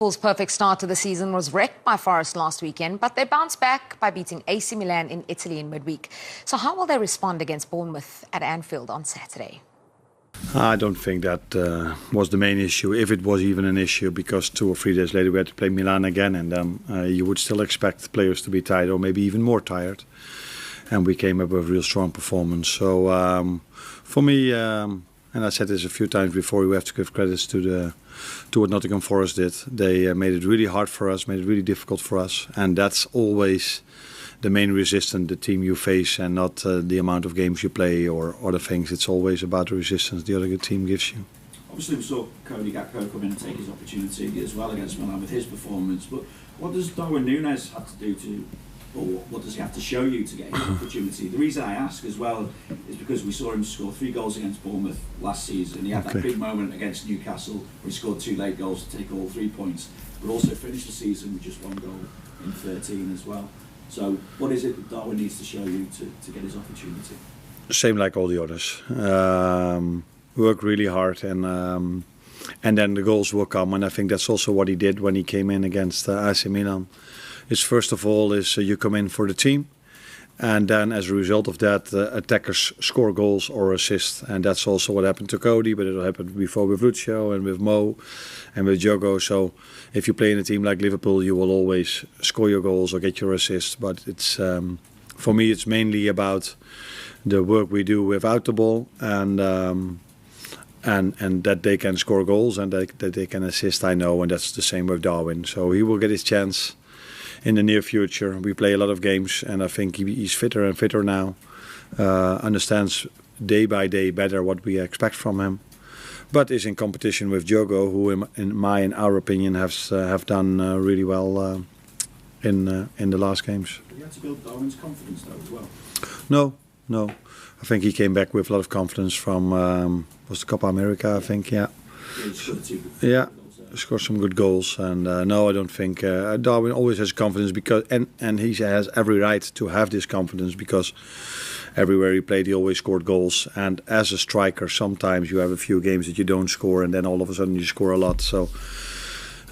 Liverpool's perfect start to the season was wrecked by Forrest last weekend, but they bounced back by beating AC Milan in Italy in midweek. So how will they respond against Bournemouth at Anfield on Saturday? I don't think that was the main issue, if it was even an issue, because 2 or 3 days later we had to play Milan again, and then you would still expect players to be tired, or maybe even more tired. And we came up with a real strong performance. So for me, and I said this a few times before, we have to give credits to what Nottingham Forest did. They made it really hard for us, made it really difficult for us, and that's always the main resistance, the team you face, and not the amount of games you play or other things. It's always about the resistance the other team gives you. Obviously we saw Cody Gakpo come in and take his opportunity as well against Milan with his performance, but what does Darwin Núñez have to do to, or what does he have to show you to get his opportunity? The reason I ask as well is because we saw him score 3 goals against Bournemouth last season. He had that big moment against Newcastle where he scored 2 late goals to take all 3 points, but also finished the season with just 1 goal in 13 as well. So what is it that Darwin needs to show you to get his opportunity? Same like all the others. Work really hard, and then the goals will come. And I think that's also what he did when he came in against AC Milan. It's first of all you come in for the team, and then as a result of that, attackers score goals or assist, and that's also what happened to Cody. But it happened before with Lucio and with Mo and with Diogo. So if you play in a team like Liverpool, you will always score your goals or get your assists. But it's for me, it's mainly about the work we do without the ball, and that they can score goals and that they can assist. I know, and that's the same with Darwin. So he will get his chance in the near future. We play a lot of games, and I think he's fitter and fitter now. Understands day by day better what we expect from him, but is in competition with Diogo, who, in our opinion, have done really well in the last games. You had to build Darwin's confidence though as well. No. I think he came back with a lot of confidence from was the Copa America, I think. Yeah. Yeah. Scored some good goals, and no, I don't think Darwin always has confidence, because and he has every right to have this confidence, because everywhere he played he always scored goals, and as a striker sometimes you have a few games that you don't score and then all of a sudden you score a lot. So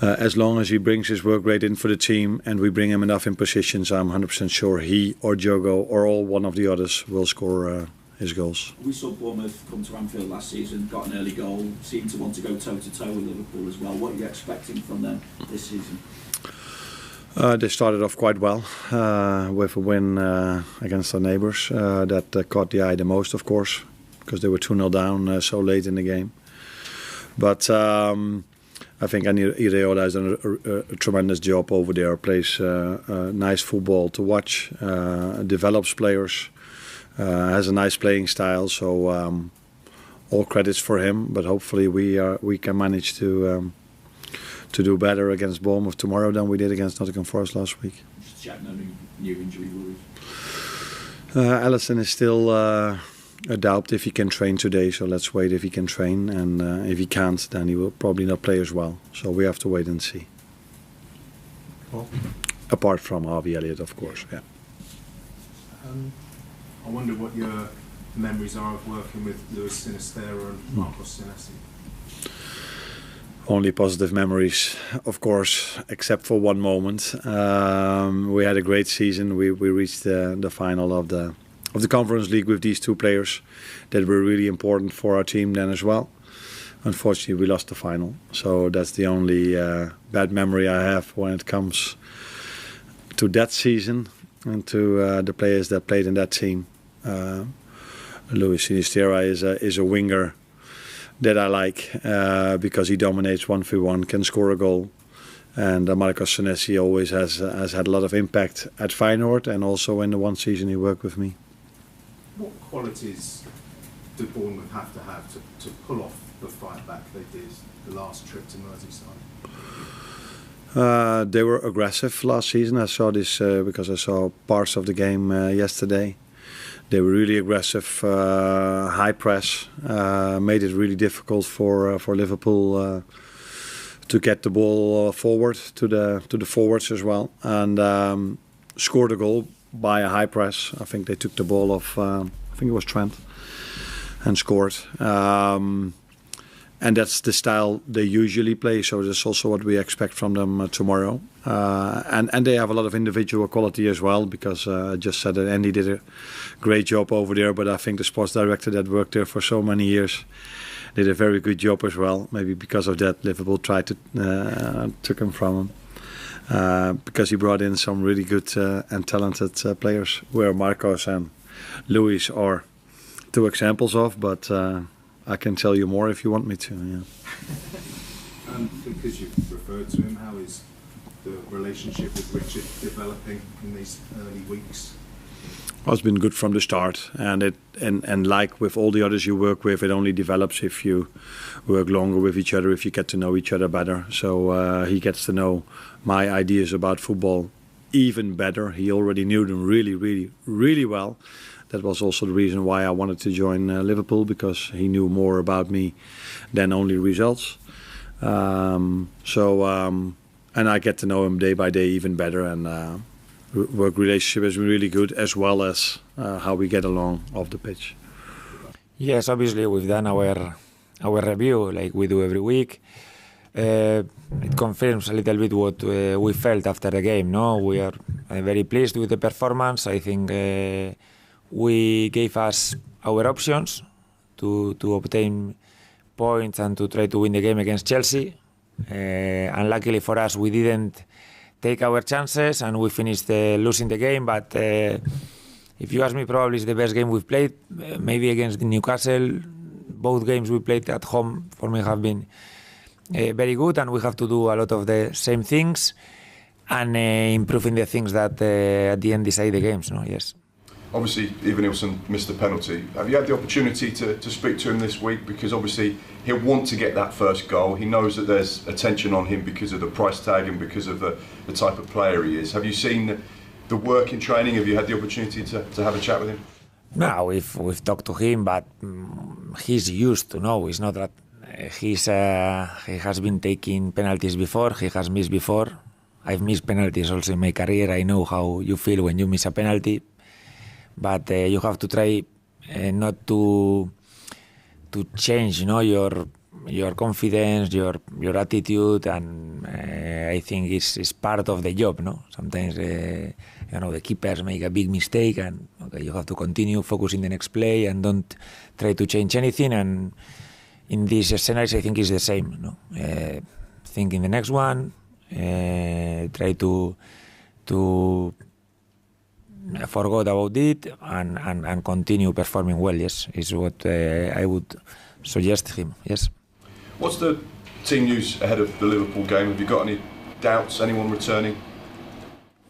as long as he brings his work rate in for the team and we bring him enough in positions, I'm 100% sure he or Diogo or one of the others will score his goals. We saw Bournemouth come to Anfield last season, got an early goal, seemed to want to go toe-to-toe with Liverpool as well. What are you expecting from them this season? They started off quite well with a win against our neighbours. That caught the eye the most, of course, because they were 2-0 down so late in the game. But I think Iraola has done a tremendous job over there. Plays nice football to watch, develops players. Has a nice playing style, so all credits for him. But hopefully we can manage to do better against Bournemouth tomorrow than we did against Nottingham Forest last week. Just check, no new injury worries. Alisson is still a doubt if he can train today, so let's wait if he can train, and if he can't, then he will probably not play as well. So we have to wait and see. Well, apart from Harvey Elliott, of course. Yeah. I wonder what your memories are of working with Luis Sinisterra and Marcos Senesi. Only positive memories, of course, except for one moment. We had a great season. We reached the final of the Conference League with these 2 players that were really important for our team then as well. Unfortunately, we lost the final. So that's the only bad memory I have when it comes to that season and to the players that played in that team. Luis Sinisterra is a winger that I like because he dominates 1v1, can score a goal, and Marcos Senesi always has had a lot of impact at Feyenoord and also in the 1 season he worked with me. What qualities do Bournemouth have to pull off the fight back they did the last trip to Merseyside? They were aggressive last season. I saw this because I saw parts of the game yesterday. They were really aggressive, high press, made it really difficult for Liverpool to get the ball forward to the forwards as well, and scored a goal by a high press. I think they took the ball off, I think it was Trent, and scored. and that's the style they usually play. So that's also what we expect from them tomorrow. And they have a lot of individual quality as well, because I just said that Andy did a great job over there, but I think the sports director that worked there for so many years did a very good job as well. Maybe because of that, Liverpool tried to took him from him, because he brought in some really good and talented players, where Marcos and Luis are two examples of, but I can tell you more if you want me to. Yeah. Because you've referred to him, how is the relationship with Richard developing in these early weeks? Well, it's been good from the start, and like with all the others you work with, it only develops if you work longer with each other, if you get to know each other better. So he gets to know my ideas about football even better. He already knew them really, really, really well. That was also the reason why I wanted to join Liverpool, because he knew more about me than only results. And I get to know him day by day even better, and work relationship has been really good, as well as how we get along off the pitch. Yes, obviously we've done our review like we do every week. It confirms a little bit what we felt after the game. No, we are very pleased with the performance. I think we gave us our options to obtain points and to try to win the game against Chelsea. Unluckily for us, we didn't take our chances and we finished losing the game. But if you ask me, probably it's the best game we've played. Maybe against Newcastle, both games we played at home for me have been very good, and we have to do a lot of the same things and improving the things that at the end decide the games. No, yes. Obviously, Evanilson missed the penalty. Have you had the opportunity to speak to him this week? Because obviously he'll want to get that first goal. He knows that there's attention on him because of the price tag and because of the type of player he is. Have you seen the work in training? Have you had the opportunity to have a chat with him? No, we've talked to him, but he's used to know. It's not that he has been taking penalties before. He has missed before. I've missed penalties also in my career. I know how you feel when you miss a penalty. But you have to try not to change, your confidence, your attitude, and I think it's part of the job. No, sometimes the keepers make a big mistake, and you have to continue focusing the next play and don't try to change anything. And in these scenarios, I think it's the same. No, think in the next one, try to forgot about it and continue performing well. Yes, is what I would suggest him. Yes. What's the team news ahead of the Liverpool game? Have you got any doubts? Anyone returning?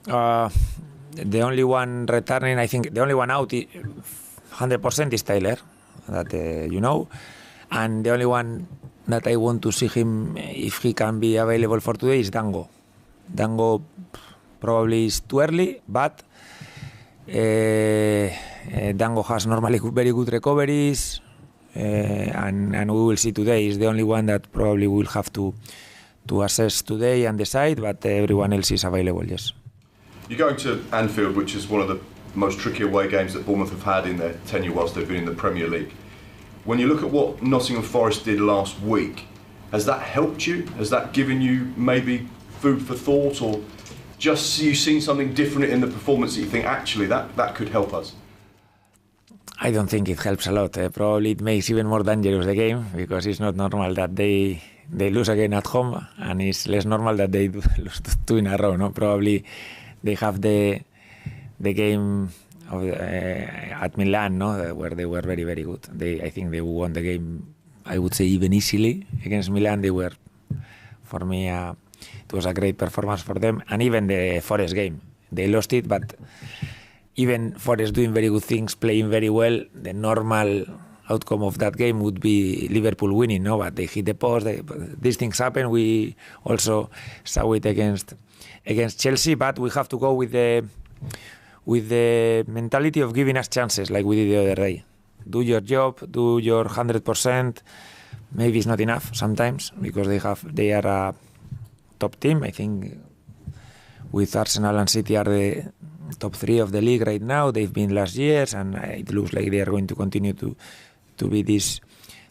The only one returning, I think, the only one out 100% is Taylor, that and the only one that I want to see him, if he can be available for today, is Dango. Dango probably is too early, but Dango has normally very good recoveries, and we will see today. He's the only one that probably will have to assess today and decide, but everyone else is available, yes. You're going to Anfield, which is one of the most tricky away games that Bournemouth have had in their tenure whilst they've been in the Premier League. When you look at what Nottingham Forest did last week, has that helped you? Has that given you maybe food for thought, or just you've seen something different in the performance that you think actually that could help us? I don't think it helps a lot. Probably it makes even more dangerous the game, because it's not normal that they lose again at home, and it's less normal that they lose two in a row. No, probably they have the game at Milan, no, where they were very, very good. I think they won the game, I would say, even easily against Milan. They were, for me, it was a great performance for them. And even the Forest game, they lost it, but even Forest doing very good things, playing very well, the normal outcome of that game would be Liverpool winning, no? But they hit the post. These things happen. We also saw it against Chelsea, but we have to go with the mentality of giving us chances, like we did the other day. Do your job, do your 100%. Maybe it's not enough sometimes, because they are a top team. I think with Arsenal and City are the top three of the league right now. They've been last years, and it looks like they are going to continue to be this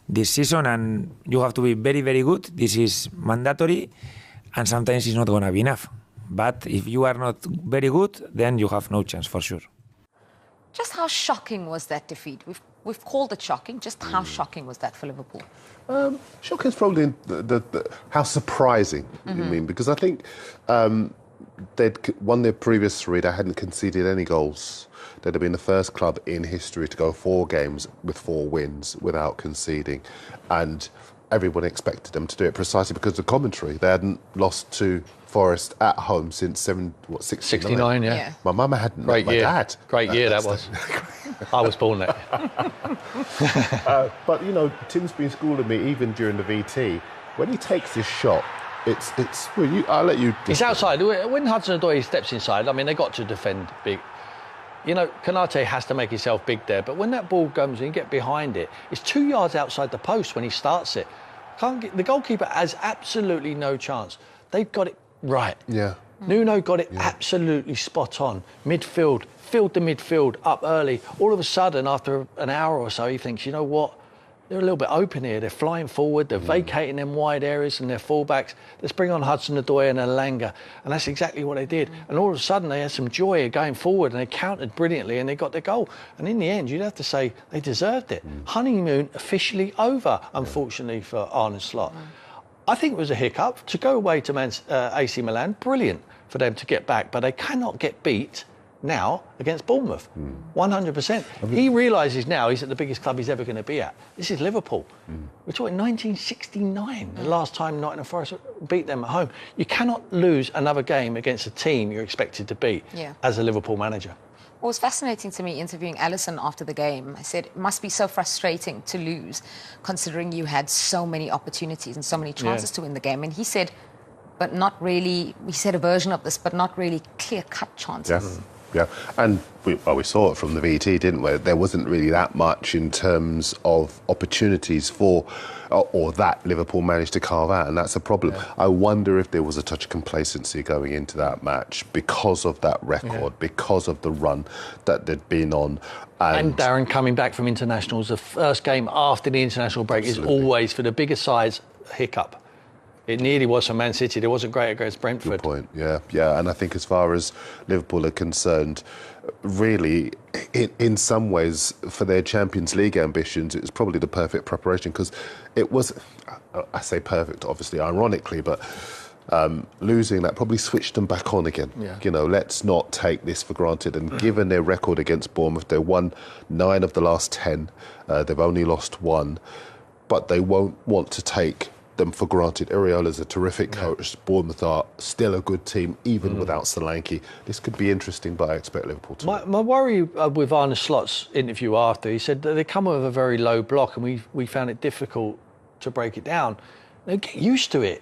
this season, and you have to be very, very good. This is mandatory, and sometimes it's not going to be enough. But if you are not very good, then you have no chance for sure. Just how shocking was that defeat? We've called it shocking. Just how shocking was that for Liverpool? Shocking is probably how surprising, you mean, because I think they'd won their previous 3, they hadn't conceded any goals. They'd have been the first club in history to go 4 games with 4 wins without conceding, and everyone expected them to do it precisely because of the commentary. They hadn't lost to Forrest at home since 69, yeah. My mama hadn't Great met my year. dad. Great year that was. I was born there. But, you know, Tim's been schooling me, even during the VT, when he takes his shot, I'll let you... It's outside. When Hudson-Odoi steps inside, I mean, they got to defend big. You know, Konate has to make himself big there, but when that ball comes and you get behind it, it's 2 yards outside the post when he starts it. The goalkeeper has absolutely no chance. They've got it right. Yeah. Nuno got it absolutely spot on. Midfield, filled the midfield up early. All of a sudden, after an hour or so, he thinks, you know what? They're a little bit open here. They're flying forward. They're vacating them wide areas and their fullbacks. Let's bring on Hudson-Odoi and Elanga. And that's exactly what they did. And all of a sudden, they had some joy of going forward and they countered brilliantly and they got their goal. And in the end, you'd have to say they deserved it. Honeymoon officially over, unfortunately, for Arne Slot. I think it was a hiccup. To go away to AC Milan, brilliant for them to get back. But they cannot get beat now against Bournemouth. 100%. He realises now he's at the biggest club he's ever going to be at. This is Liverpool. We're talking 1969, the last time Nottingham Forest beat them at home. You cannot lose another game against a team you're expected to beat as a Liverpool manager. What was fascinating to me interviewing Alisson after the game, I said it must be so frustrating to lose considering you had so many opportunities and so many chances to win the game. And he said, but not really, he said a version of this, but not really clear-cut chances. Yeah, and we saw it from the VT, didn't we? There wasn't really that much in terms of opportunities for, or that Liverpool managed to carve out, and that's a problem. I wonder if there was a touch of complacency going into that match because of that record, because of the run that they'd been on. And Darren coming back from internationals, the first game after the international break is always, for the bigger sides, a hiccup. It nearly was for Man City. They wasn't great against Brentford. Good point. Yeah. And I think as far as Liverpool are concerned, really, in some ways, for their Champions League ambitions, it was probably the perfect preparation because it was, I say perfect, obviously, ironically, but losing that probably switched them back on again. You know, let's not take this for granted. And given their record against Bournemouth, they won 9 of the last 10. They've only lost 1, but they won't want to take them for granted. Iraola's a terrific coach. Bournemouth are still a good team, even without Solanke. This could be interesting, but I expect Liverpool to win. My worry with Arne Slot's interview after, he said that they come with a very low block and we found it difficult to break it down. They get used to it.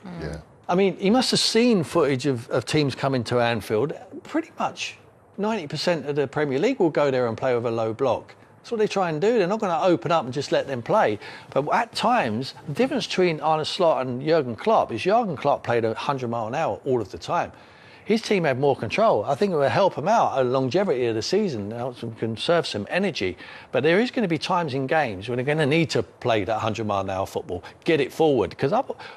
I mean, he must have seen footage of teams coming to Anfield. Pretty much 90% of the Premier League will go there and play with a low block. That's what they try and do. They're not going to open up and just let them play. But at times, the difference between Arne Slot and Jurgen Klopp is Jurgen Klopp played 100 mile an hour all of the time. His team had more control. I think it will help him out, a longevity of the season, helps him conserve some energy. But there is going to be times in games when they're going to need to play that 100 mile an hour football, get it forward. Because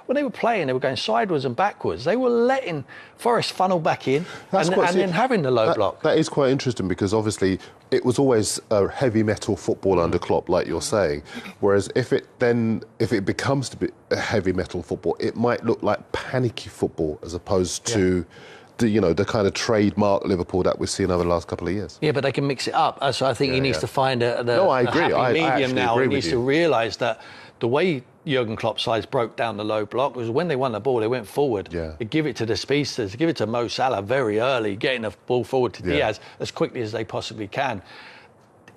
when they were playing, they were going sideways and backwards. They were letting Forrest funnel back in and then having the low block. That is quite interesting because obviously it was always a heavy metal football under Klopp, like you're saying. Whereas if it becomes to be a heavy metal football, it might look like panicky football as opposed to the kind of trademark Liverpool that we've seen over the last couple of years. Yeah, but they can mix it up. So I think he needs to find I agree. a happy medium I now. agree He needs to realise that the way Jurgen Klopp's sides broke down the low block was when they won the ball, they went forward. They give it to the speedsters, give it to Mo Salah very early, getting the ball forward to Diaz as quickly as they possibly can.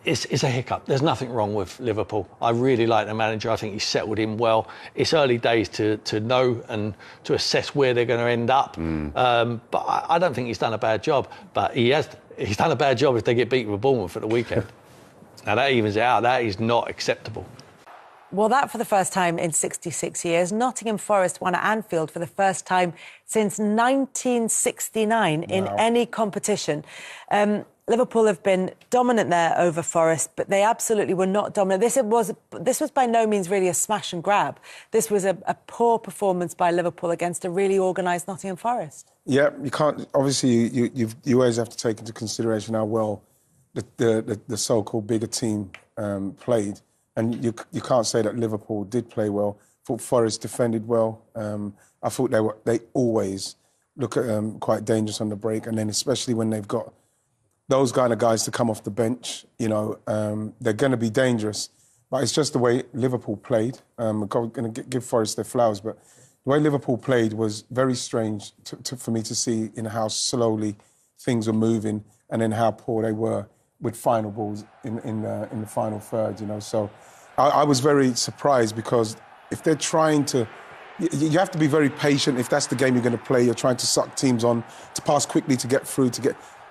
It's a hiccup. There's nothing wrong with Liverpool. I really like the manager. I think he's settled in well. It's early days to know and to assess where they're going to end up. But I don't think he's done a bad job. But he's done a bad job if they get beaten with Bournemouth at the weekend. Now that evens it out. That is not acceptable. Well, that for the first time in 66 years. Nottingham Forest won at Anfield for the first time since 1969 in any competition. Liverpool have been dominant there over Forest, but they absolutely were not dominant. This was by no means really a smash and grab. This was a poor performance by Liverpool against a really organised Nottingham Forest. Yeah, you can't. Obviously, you always have to take into consideration how well the so-called bigger team played, and you can't say that Liverpool did play well. I thought Forest defended well. I thought they always look quite dangerous on the break, and then especially when they've got those kind of guys to come off the bench, they're going to be dangerous. But it's just the way Liverpool played. I'm going to give Forest their flowers, but the way Liverpool played was very strange for me to see in how slowly things were moving, and then how poor they were with final balls in the final third. So I was very surprised, because if they're trying to, you have to be very patient. If that's the game you're going to play, you're trying to suck teams on to pass quickly to get through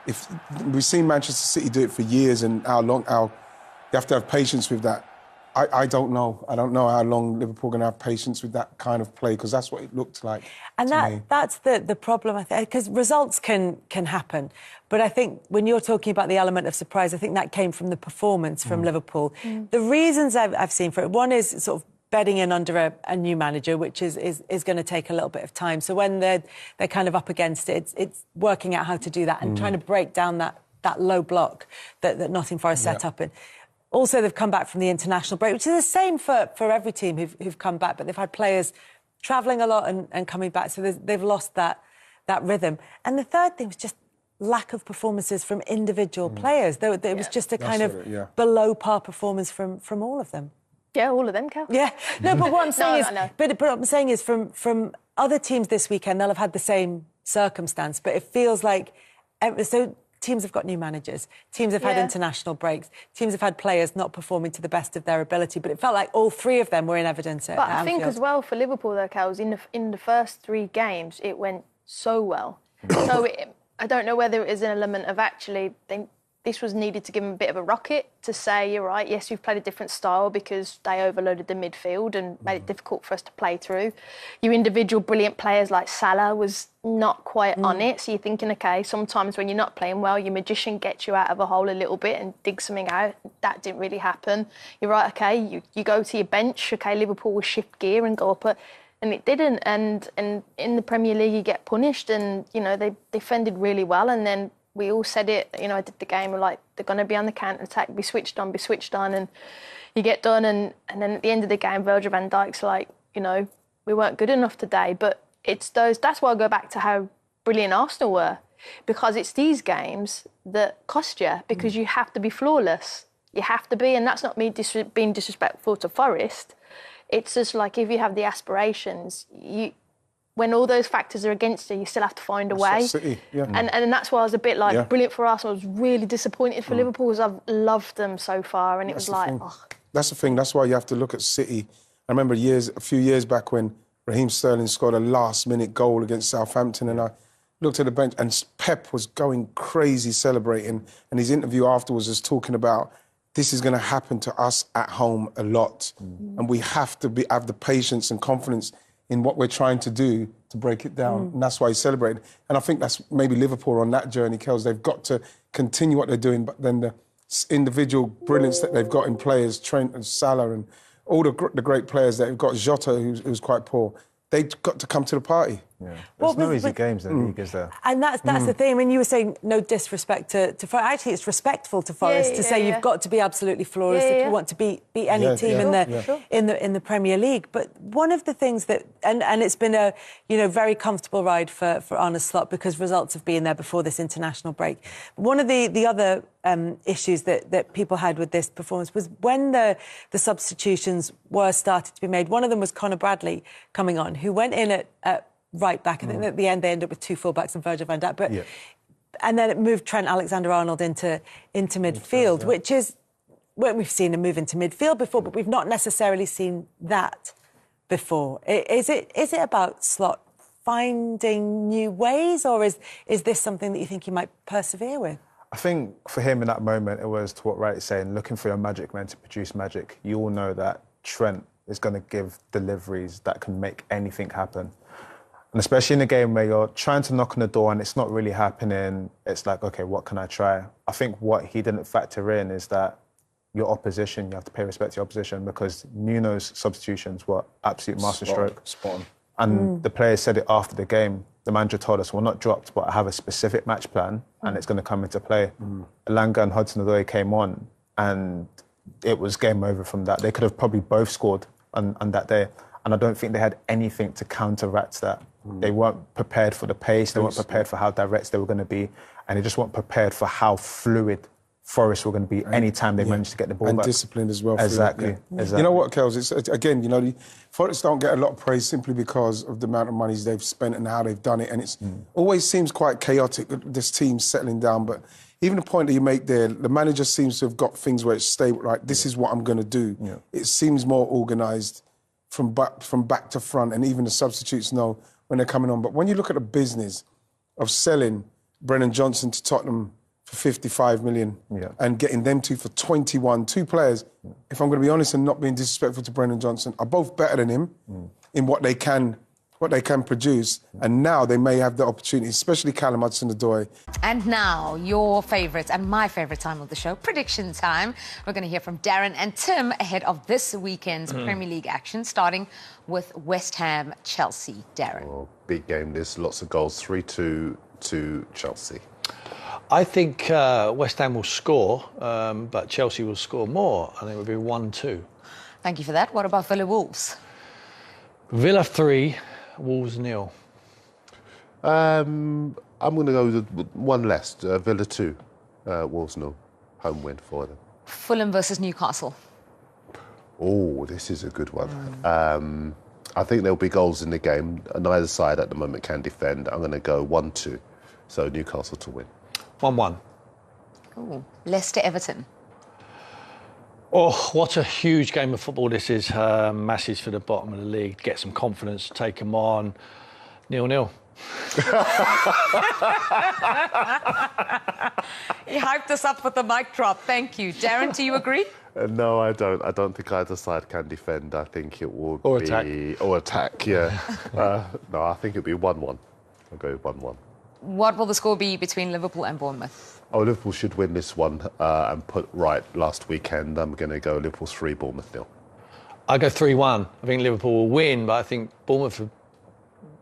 If we've seen Manchester City do it for years, and how you have to have patience with that. I don't know. I don't know how long Liverpool are going to have patience with that kind of play, because that's what it looked like. And that's the problem, I think, because results can happen. But I think when you're talking about the element of surprise, I think that came from the performance from Liverpool. The reasons I've seen for it, one is sort of bedding in under a new manager, which is going to take a little bit of time. So when they're kind of up against it, it's working out how to do that and trying to break down that low block that Nottingham Forest set up in. Also, they've come back from the international break, which is the same for every team who've come back, but they've had players travelling a lot and coming back, so they've lost that rhythm. And the third thing was just lack of performances from individual players. It was just a kind of below-par performance from all of them. Yeah, all of them, Cal. Yeah. No, but what I'm saying But what I'm saying is from other teams this weekend, they'll have had the same circumstance, but it feels like... Teams have got new managers, teams have had international breaks, teams have had players not performing to the best of their ability, but it felt like all three of them were in evidence at Anfield. But I think as well for Liverpool, though, Cal, in the first 3 games, it went so well. So I don't know whether it is an element of actually... This was needed to give them a bit of a rocket to say, you're right, yes, we've played a different style because they overloaded the midfield and made it difficult for us to play through. Your individual brilliant players like Salah was not quite on it. So you're thinking, OK, sometimes when you're not playing well, your magician gets you out of a hole a little bit and digs something out. That didn't really happen. You're right, OK, you go to your bench. OK, Liverpool will shift gear and go up. And it didn't. And in the Premier League, you get punished. And, they defended really well. And then we all said it, I did the game, we're like, they're going to be on the counter-attack, be switched on, and you get done. And then at the end of the game, Virgil van Dijk's like, we weren't good enough today. But that's why I go back to how brilliant Arsenal were, because it's these games that cost you, because you have to be flawless. You have to be, and that's not me being disrespectful to Forest. It's just like, if you have the aspirations, when all those factors are against you, you still have to find a way. City, and that's why I was a bit like, brilliant for Arsenal. I was really disappointed for Liverpool, because I've loved them so far, and That's it was like... That's the thing. That's why you have to look at City. I remember a few years back when Raheem Sterling scored a last-minute goal against Southampton, and I looked at the bench, and Pep was going crazy celebrating, and his interview afterwards was talking about, this is going to happen to us at home a lot, and we have to have the patience and confidence in what we're trying to do to break it down. And that's why he celebrated. And I think that's maybe Liverpool on that journey, Kels. They've got to continue what they're doing, but then the individual brilliance that they've got in players, Trent and Salah and all the great players that have got, Jota, who's quite poor, they've got to come to the party. Yeah. There's no easy games in the league, is there? And that's the thing. I mean, you were saying no disrespect to Forest. Actually, it's respectful to Forest to say you've got to be absolutely flawless if you want to beat any team in the Premier League. But one of the things that, and it's been a very comfortable ride for Arne Slot, because results have been there before this international break. One of the other issues that people had with this performance was when the substitutions were started to be made. One of them was Conor Bradley coming on, who went in at right back. I think at the end they ended up with 2 full-backs and Virgil van Dijk. And then it moved Trent Alexander-Arnold into midfield, which is... Well, we've seen him move into midfield before, but we've not necessarily seen that before. Is it about Slot finding new ways, or is this something that you think he might persevere with? I think for him in that moment, it was, to what Wright is saying, looking for your magic man to produce magic. You all know that Trent is going to give deliveries that can make anything happen. And especially in a game where you're trying to knock on the door and it's not really happening, it's like, okay, what can I try? I think what he didn't factor in is that your opposition, you have to pay respect to your opposition, because Nuno's substitutions were absolute masterstroke. Spot on. And the players said it after the game. The manager told us, we're not dropped, but I have a specific match plan and it's going to come into play. Elanga and Hudson-Odoi came on and it was game over from that. They could have probably both scored on that day. And I don't think they had anything to counteract that. They weren't prepared for the pace. They weren't prepared for how direct they were going to be. And they just weren't prepared for how fluid Forrest were going to be any time they managed to get the ball and back. Disciplined as well. Exactly. You know what, Kels? It's, again, you know, Forrest don't get a lot of praise simply because of the amount of monies they've spent and how they've done it. And it's always seems quite chaotic, this team settling down. But even the point that you make there, the manager seems to have got things where it's stable, like, this is what I'm going to do. Yeah. It seems more organised from back to front, and even the substitutes know when they're coming on. But when you look at the business of selling Brennan Johnson to Tottenham for 55 million and getting them two for 21, two players, if I'm going to be honest and not being disrespectful to Brennan Johnson, are both better than him in what they can produce, and now they may have the opportunity, especially Callum Hudson-Odoi. And now, your favourite and my favourite time of the show, prediction time. We're going to hear from Darren and Tim ahead of this weekend's Premier League action, starting with West Ham Chelsea. Darren. Oh, big game this, lots of goals, 3-2 to Chelsea. I think West Ham will score, but Chelsea will score more. I think it will be 1-2. Thank you for that. What about Villa Wolves? Villa 3, Wolves 0. I'm going to go with one less, Villa 2, Wolves 0. Home win for them. Fulham versus Newcastle. Oh, this is a good one. I think there'll be goals in the game. Neither side at the moment can defend. I'm going to go 1-2. So Newcastle to win. 1-1. Ooh, Leicester Everton. Oh, what a huge game of football this is. Massive for the bottom of the league. Get some confidence, take them on. 0-0. He hyped us up with the mic drop. Thank you. Darren, do you agree? No, I don't. I don't think either side can defend. I think it will or be... attack. Or attack, yeah. No, I think it'll be 1-1. I'll go 1-1. What will the score be between Liverpool and Bournemouth? Oh, Liverpool should win this one and put right last weekend. I'm going to go Liverpool 3, Bournemouth 0. I go 3-1. I think Liverpool will win, but I think Bournemouth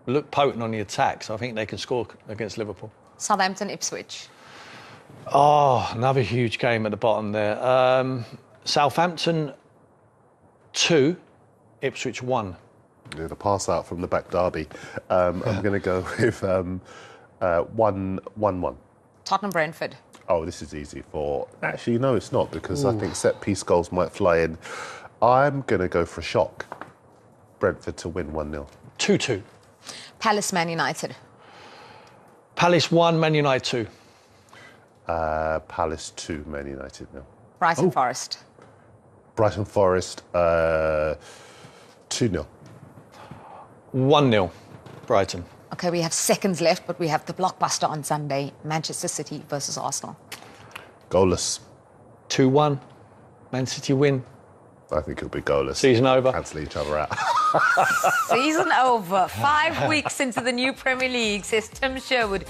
look potent on the attack, so I think they can score against Liverpool. Southampton Ipswich. Oh, another huge game at the bottom there. Southampton 2, Ipswich 1. Yeah, the pass out from the back derby. I'm going to go with 1-1. Tottenham Brentford. Oh, this is easy for... Actually, no, it's not, because I think set-piece goals might fly in. I'm going to go for a shock. Brentford to win 1-0. 2-2. Palace Man United. Palace 1, Man United 2. Palace 2, Man United 0. Brighton Forest. Brighton Forest 2-0. 1-0, Brighton. OK, we have seconds left, but we have the blockbuster on Sunday, Manchester City versus Arsenal. Goalless. 2-1, Man City win. I think it'll be goalless. Season over. Cancel each other out. Season over. 5 weeks into the new Premier League, says Tim Sherwood.